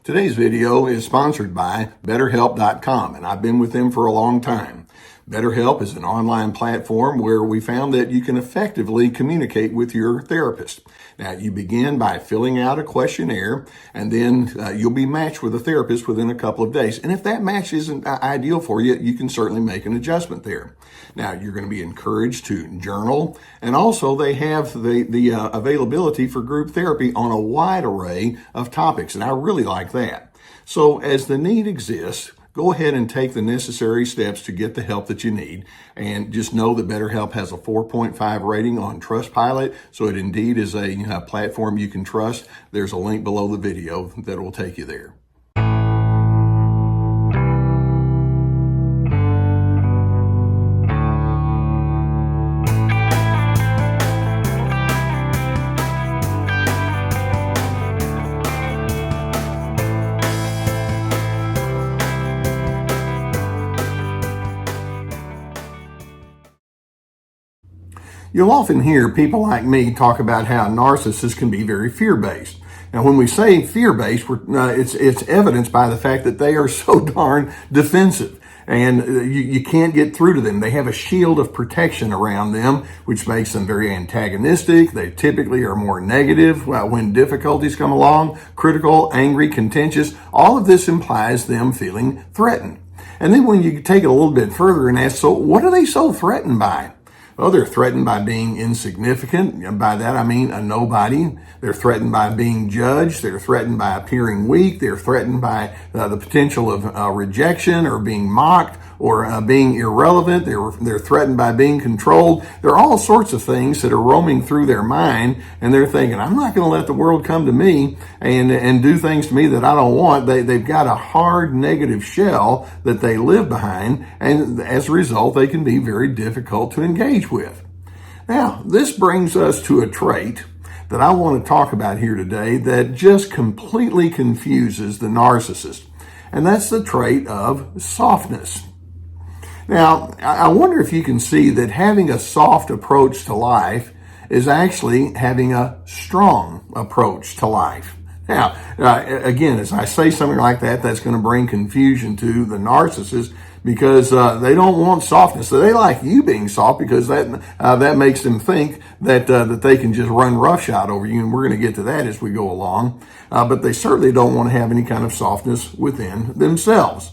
Today's video is sponsored by BetterHelp.com, and I've been with them for a long time. BetterHelp is an online platform where we found that you can effectively communicate with your therapist. Now, you begin by filling out a questionnaire, and then you'll be matched with a therapist within a couple of days. And if that match isn't ideal for you, you can certainly make an adjustment there. Now, you're going to be encouraged to journal, and also they have the availability for group therapy on a wide array of topics, and I really like that. So as the need exists, go ahead and take the necessary steps to get the help that you need. And just know that BetterHelp has a 4.5 rating on Trustpilot, so it indeed is a platform you can trust. There's a link below the video that will take you there. You'll often hear people like me talk about how narcissists can be very fear-based. Now, when we say fear-based, it's evidenced by the fact that they are so darn defensive, and you can't get through to them. They have a shield of protection around them, which makes them very antagonistic. They typically are more negative when difficulties come along, critical, angry, contentious. All of this implies them feeling threatened. And then when you take it a little bit further and ask, so what are they so threatened by? Well, they're threatened by being insignificant. And by that, I mean a nobody. They're threatened by being judged. They're threatened by appearing weak. They're threatened by the potential of rejection or being mocked or being irrelevant. They're threatened by being controlled. There are all sorts of things that are roaming through their mind, and they're thinking, I'm not going to let the world come to me and do things to me that I don't want. They've got a hard negative shell that they live behind, and as a result, they can be very difficult to engage with. Now, this brings us to a trait that I want to talk about here today that just completely confuses the narcissist, and that's the trait of softness. Now, I wonder if you can see that having a soft approach to life is actually having a strong approach to life. Now, again, as I say something like that, that's going to bring confusion to the narcissist because they don't want softness. So they like you being soft because that makes them think that they can just run roughshod over you, and we're going to get to that as we go along. But they certainly don't want to have any kind of softness within themselves.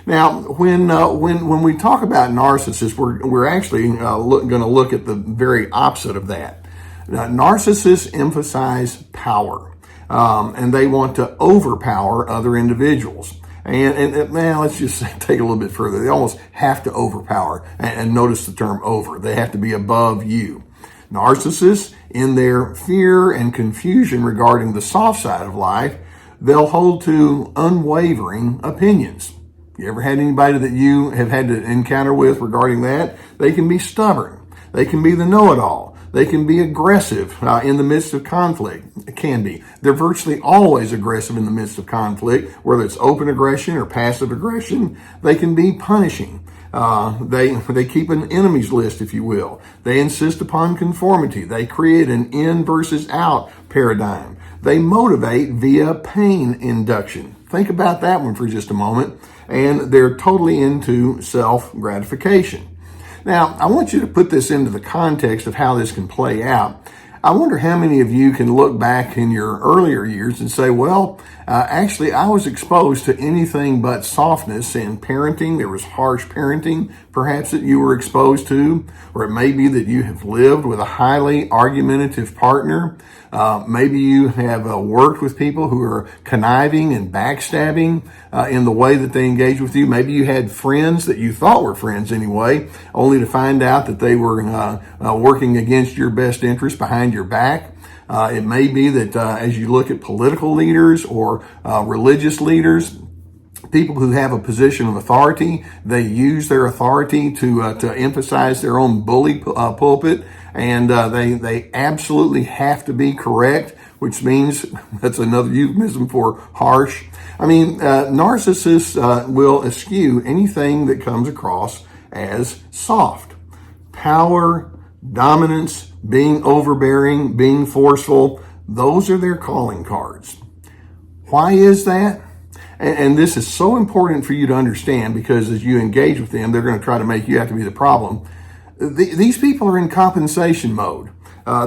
Now, when we talk about narcissists, we're actually going to look at the very opposite of that. Narcissists emphasize power, and they want to overpower other individuals. And now let's just take it a little bit further. They almost have to overpower, and notice the term over. They have to be above you. Narcissists, in their fear and confusion regarding the soft side of life, they'll hold to unwavering opinions. You ever had anybody that you have had to encounter with regarding that? They can be stubborn. They can be the know-it-all. They can be aggressive in the midst of conflict. It can be. They're virtually always aggressive in the midst of conflict, whether it's open aggression or passive aggression. They can be punishing. They keep an enemies list, if you will. They insist upon conformity. They create an in versus out paradigm. They motivate via pain induction. Think about that one for just a moment. And they're totally into self-gratification. Now, I want you to put this into the context of how this can play out. I wonder how many of you can look back in your earlier years and say, well, actually, I was exposed to anything but softness in parenting. There was harsh parenting, perhaps, that you were exposed to, or it may be that you have lived with a highly argumentative partner. Maybe you have worked with people who are conniving and backstabbing in the way that they engage with you. Maybe you had friends that you thought were friends anyway, only to find out that they were working against your best interest behind your back. It may be that as you look at political leaders or religious leaders, people who have a position of authority, they use their authority to emphasize their own bully pulpit, and they absolutely have to be correct, which means that's another euphemism for harsh. I mean, narcissists will eschew anything that comes across as soft. Power, dominance, being overbearing, being forceful, those are their calling cards. Why is that? And this is so important for you to understand, because as you engage with them, they're going to try to make you have to be the problem. These people are in compensation mode.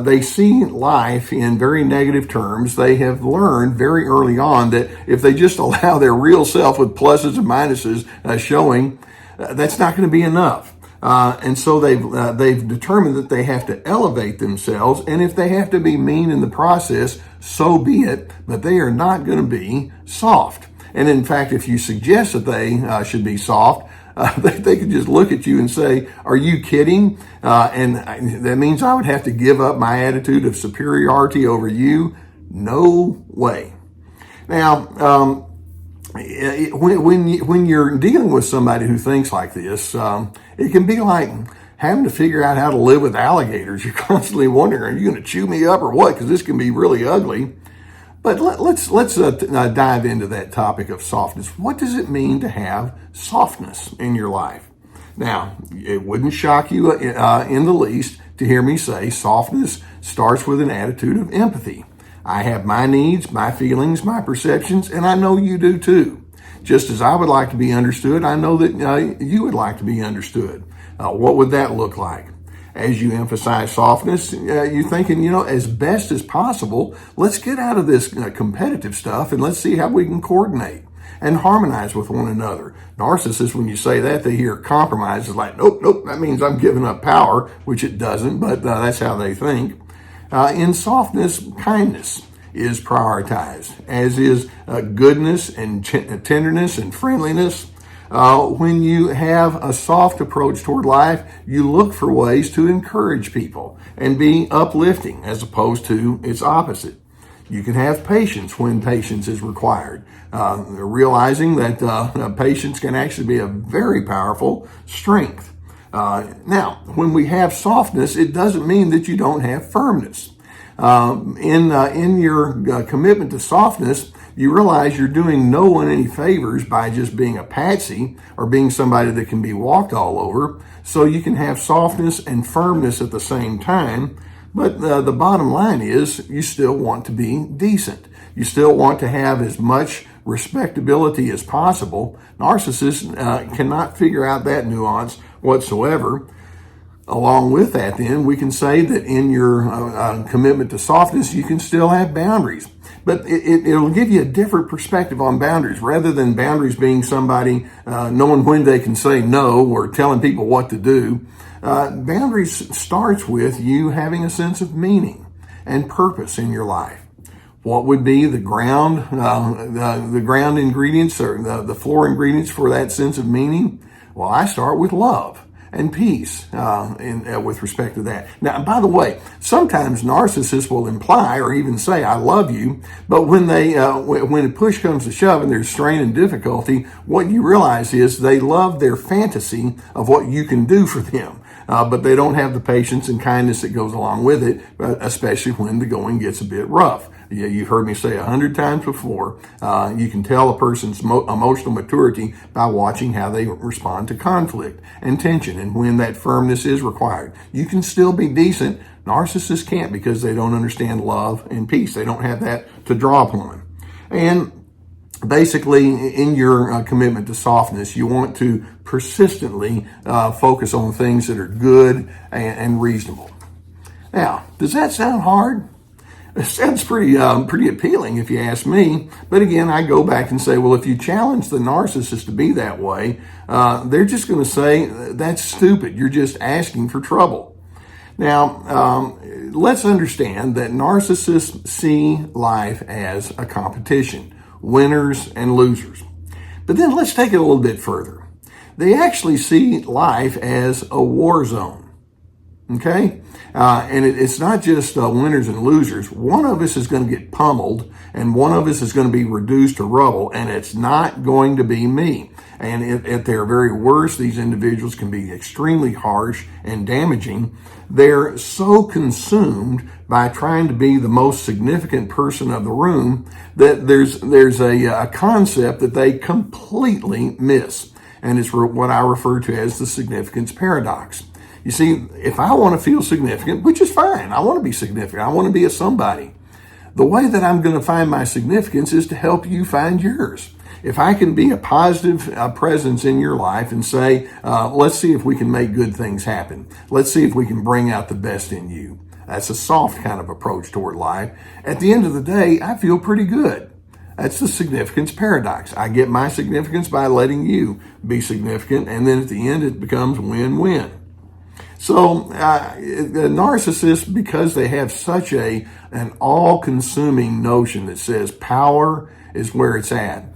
They see life in very negative terms. They have learned very early on that if they just allow their real self with pluses and minuses showing, that's not going to be enough. And so they've determined that they have to elevate themselves, and if they have to be mean in the process, so be it, but they are not going to be soft. And in fact, if you suggest that they should be soft, they could just look at you and say, are you kidding? And that means I would have to give up my attitude of superiority over you? No way. Now, when you're dealing with somebody who thinks like this, it can be like having to figure out how to live with alligators. You're constantly wondering, are you going to chew me up or what? Because this can be really ugly. But let's dive into that topic of softness. What does it mean to have softness in your life? Now, it wouldn't shock you in the least to hear me say softness starts with an attitude of empathy. I have my needs, my feelings, my perceptions, and I know you do too. Just as I would like to be understood, I know that you would like to be understood. What would that look like? As you emphasize softness, you're thinking, as best as possible, let's get out of this competitive stuff and let's see how we can coordinate and harmonize with one another. Narcissists, when you say that, they hear compromise is like, nope, that means I'm giving up power, which it doesn't, but that's how they think. In softness, kindness is prioritized, as is goodness and tenderness and friendliness. When you have a soft approach toward life, you look for ways to encourage people and be uplifting as opposed to its opposite. You can have patience when patience is required, realizing that patience can actually be a very powerful strength. Now, when we have softness, it doesn't mean that you don't have firmness. In your commitment to softness, you realize you're doing no one any favors by just being a patsy or being somebody that can be walked all over. So you can have softness and firmness at the same time. But the bottom line is you still want to be decent. You still want to have as much respectability as possible. Narcissists cannot figure out that nuance whatsoever. Along with that, then, we can say that in your commitment to softness, you can still have boundaries. But it'll give you a different perspective on boundaries. Rather than boundaries being somebody knowing when they can say no or telling people what to do, boundaries starts with you having a sense of meaning and purpose in your life. What would be the ground ingredients or the floor ingredients for that sense of meaning? Well, I start with love and peace with respect to that. Now, by the way, sometimes narcissists will imply or even say, I love you, but when when push comes to shove and there's strain and difficulty, what you realize is they love their fantasy of what you can do for them, but they don't have the patience and kindness that goes along with it, especially when the going gets a bit rough. Yeah, you've heard me say 100 times before, you can tell a person's emotional maturity by watching how they respond to conflict and tension and when that firmness is required. You can still be decent. Narcissists can't because they don't understand love and peace. They don't have that to draw upon. And basically, in your commitment to softness, you want to persistently focus on things that are good and reasonable. Now, does that sound hard? It sounds pretty appealing if you ask me. But again, I go back and say, well, if you challenge the narcissist to be that way, they're just going to say, that's stupid. You're just asking for trouble. Now, let's understand that narcissists see life as a competition, winners and losers. But then let's take it a little bit further. They actually see life as a war zone. Okay? And it's not just winners and losers. One of us is going to get pummeled and one of us is going to be reduced to rubble, and it's not going to be me. And at their very worst, these individuals can be extremely harsh and damaging. They're so consumed by trying to be the most significant person of the room that there's a concept that they completely miss. And it's what I refer to as the significance paradox. You see, if I want to feel significant, which is fine, I want to be significant, I want to be a somebody. The way that I'm going to find my significance is to help you find yours. If I can be a positive presence in your life and say, let's see if we can make good things happen. Let's see if we can bring out the best in you. That's a soft kind of approach toward life. At the end of the day, I feel pretty good. That's the significance paradox. I get my significance by letting you be significant, and then at the end it becomes win-win. So the narcissists, because they have such an all-consuming notion that says power is where it's at,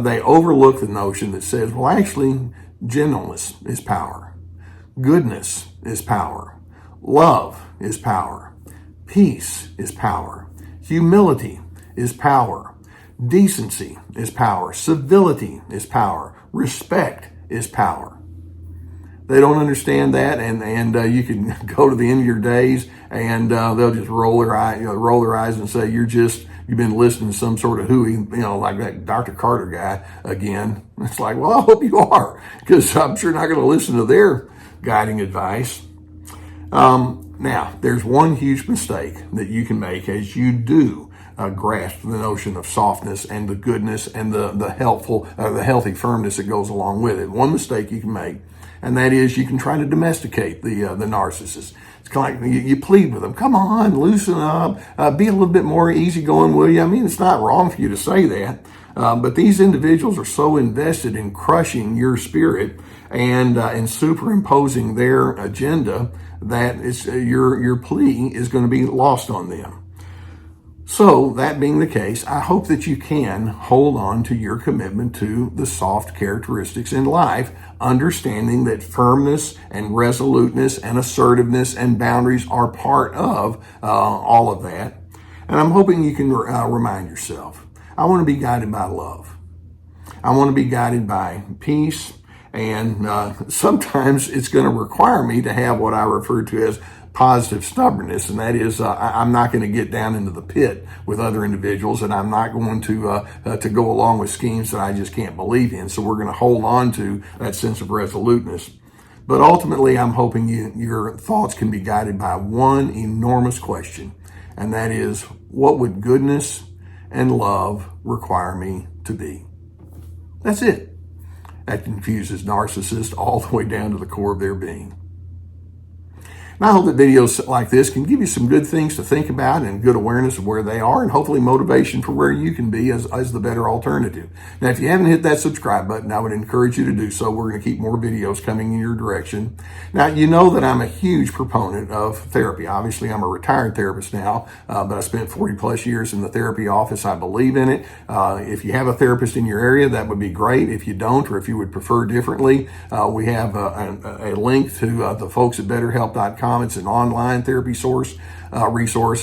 they overlook the notion that says, well, actually, gentleness is power. Goodness is power. Love is power. Peace is power. Humility is power. Decency is power. Civility is power. Respect is power. They don't understand that, and you can go to the end of your days, and they'll just roll their eyes and say, you've been listening to some sort of hooey, like that Dr. Carter guy again. It's like, well, I hope you are, because I'm sure not going to listen to their guiding advice. Now, there's one huge mistake that you can make as you do grasp the notion of softness and the goodness and the healthy firmness that goes along with it. One mistake you can make, and that is you can try to domesticate the narcissist. It's kind of like you plead with them, come on, loosen up, be a little bit more easygoing, will you? I mean, it's not wrong for you to say that, but these individuals are so invested in crushing your spirit and superimposing their agenda that your plea is going to be lost on them. So, that being the case, I hope that you can hold on to your commitment to the soft characteristics in life, understanding that firmness and resoluteness and assertiveness and boundaries are part of all of that. And I'm hoping you can remind yourself, I want to be guided by love. I want to be guided by peace. And sometimes it's going to require me to have what I refer to as positive stubbornness, and that is I'm not going to get down into the pit with other individuals, and I'm not going to go along with schemes that I just can't believe in. So we're going to hold on to that sense of resoluteness. But ultimately, I'm hoping your thoughts can be guided by one enormous question, and that is, what would goodness and love require me to be? That's it. That confuses narcissists all the way down to the core of their being. And I hope that videos like this can give you some good things to think about and good awareness of where they are, and hopefully motivation for where you can be as the better alternative. Now, if you haven't hit that subscribe button, I would encourage you to do so. We're going to keep more videos coming in your direction. Now, you know that I'm a huge proponent of therapy. Obviously, I'm a retired therapist now, but I spent 40 plus years in the therapy office. I believe in it. If you have a therapist in your area, that would be great. If you don't, or if you would prefer differently, we have a link to the folks at BetterHelp.com. It's an online therapy resource,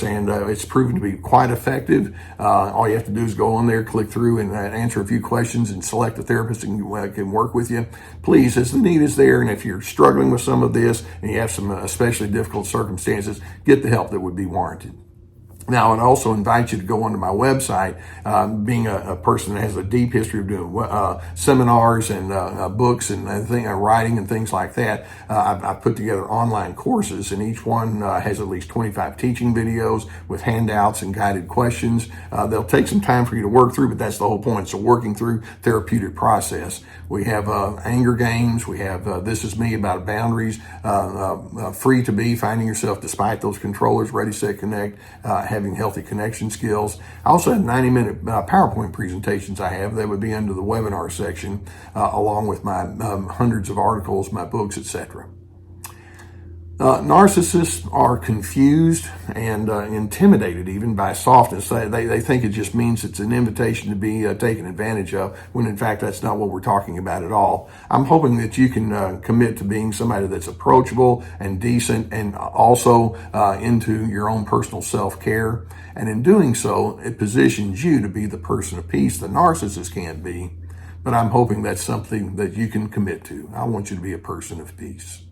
and it's proven to be quite effective. All you have to do is go on there, click through, and answer a few questions and select a therapist that can work with you. Please, as the need is there, and if you're struggling with some of this and you have some especially difficult circumstances, get the help that would be warranted. Now, I'd also invite you to go onto my website. Being a person that has a deep history of doing seminars and books and writing and things like that, I've put together online courses, and each one has at least 25 teaching videos with handouts and guided questions. They'll take some time for you to work through, but that's the whole point. So working through therapeutic process. We have anger games. We have This Is Me about boundaries, free to be, finding yourself despite those controllers, ready, set, connect, having healthy connection skills. I also have 90-minute PowerPoint presentations I have that would be under the webinar section, along with my hundreds of articles, my books, etc. Narcissists are confused and intimidated even by softness. They think it just means it's an invitation to be taken advantage of, when in fact that's not what we're talking about at all. I'm hoping that you can commit to being somebody that's approachable and decent, and also into your own personal self-care. And in doing so, it positions you to be the person of peace the narcissist can't be. But I'm hoping that's something that you can commit to. I want you to be a person of peace.